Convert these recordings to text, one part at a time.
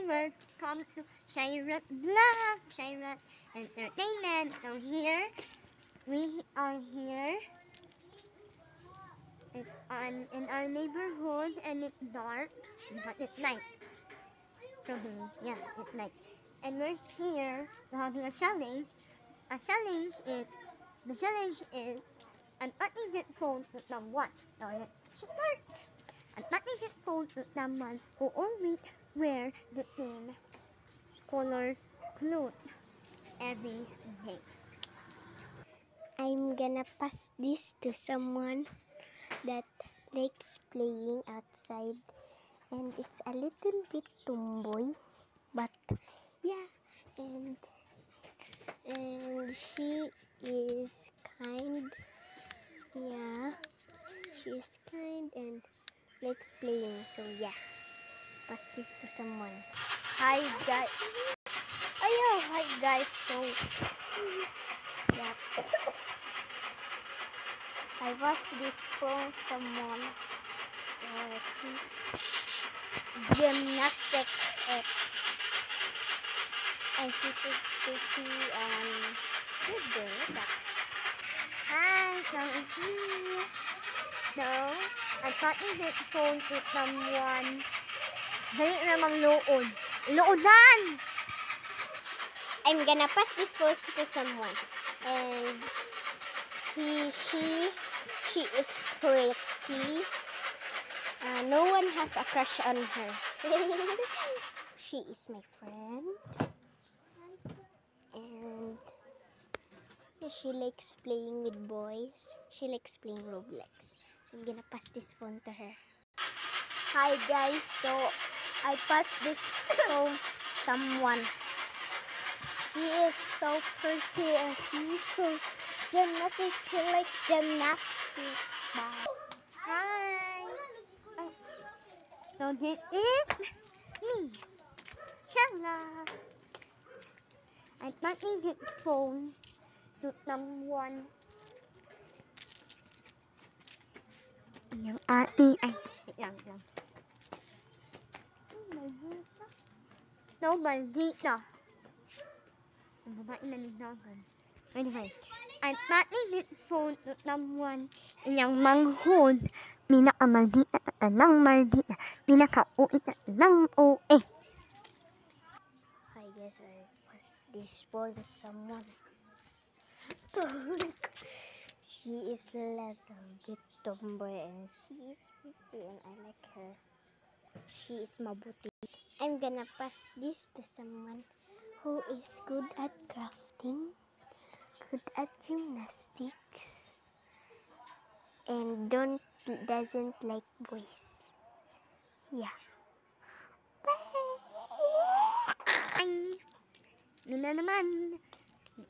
welcome to Shyrut Vlog, Shyrut Entertainment. So here, we are here in our neighborhood, and it's dark, but it's night. Yeah, it's night. And we're here having a challenge. The challenge is an uneven phone to someone. So let's start. An uneven phone to someone who always wear the same color clothes every day. I'm gonna pass this to someone that likes playing outside, and it's a little bit tomboy, but yeah, and she is kind. Yeah, she's kind and likes playing. So yeah, pass this to someone. Hi guys. Hi guys. So yeah, I watch this from someone. Gymnastic and this is pretty good girl. Hi, so it's me. So, an uneven phone to someone. Dali namang luod. Luodan! I'm gonna pass this phone to someone, and she is pretty. No one has a crush on her. She is my friend, and she likes playing with boys. She likes playing Roblox. So I'm gonna pass this phone to her. Hi guys, so I pass this phone someone. She is so pretty and she's so gymnastic. She like gymnastics. Bye. Hi! So this is me, Shala. An uneven phone to someone. Yung ating, wait lang. No, maldita. Ang babae na nagdagan. Anyway, an uneven phone to someone. Inyang manghod. Pinakamaldita at tanang maldita. Pinakauit at tanang OA. Hi guys, I pass this phone to someone. She is a little bit tomboy and she is pretty and I like her. She is mabuti. I'm gonna pass this to someone who is good at crafting, good at gymnastics, and doesn't like boys. Yeah. Ay! Mina naman.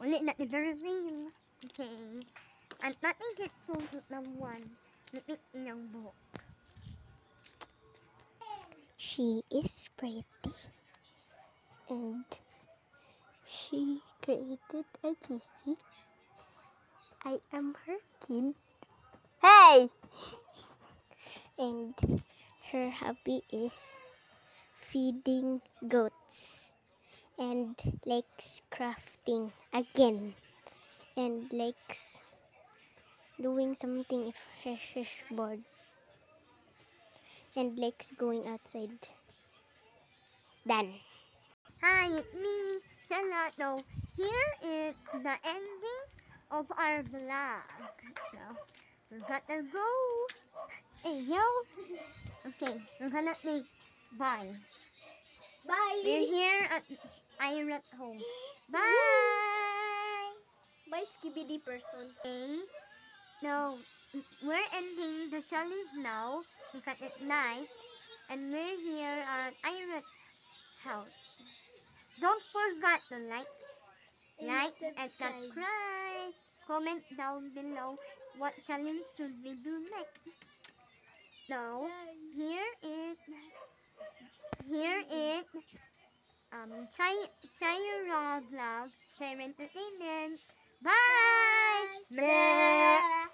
Ulit na everything. Okay. An uneven phone to someone. Lupit inyang buhok. She is pretty and she created a GC. I am her kid. Hey! And her hobby is feeding goats and likes crafting again and likes doing something if she's bored and likes going outside. Done. Hi, it's me, Shala. So, here is the ending of our vlog. So, we gotta go. Hey, yo. Okay, we're gonna say bye. Bye! We're here at Iron Home. Bye! Bye, skibidi persons. Okay, so we're ending the challenge now because it's night and we're here at Iron House. Don't forget to like and subscribe. Comment down below what challenge should we do next. So here is Shira Vlog, Share Entertainment. Bye! Bye.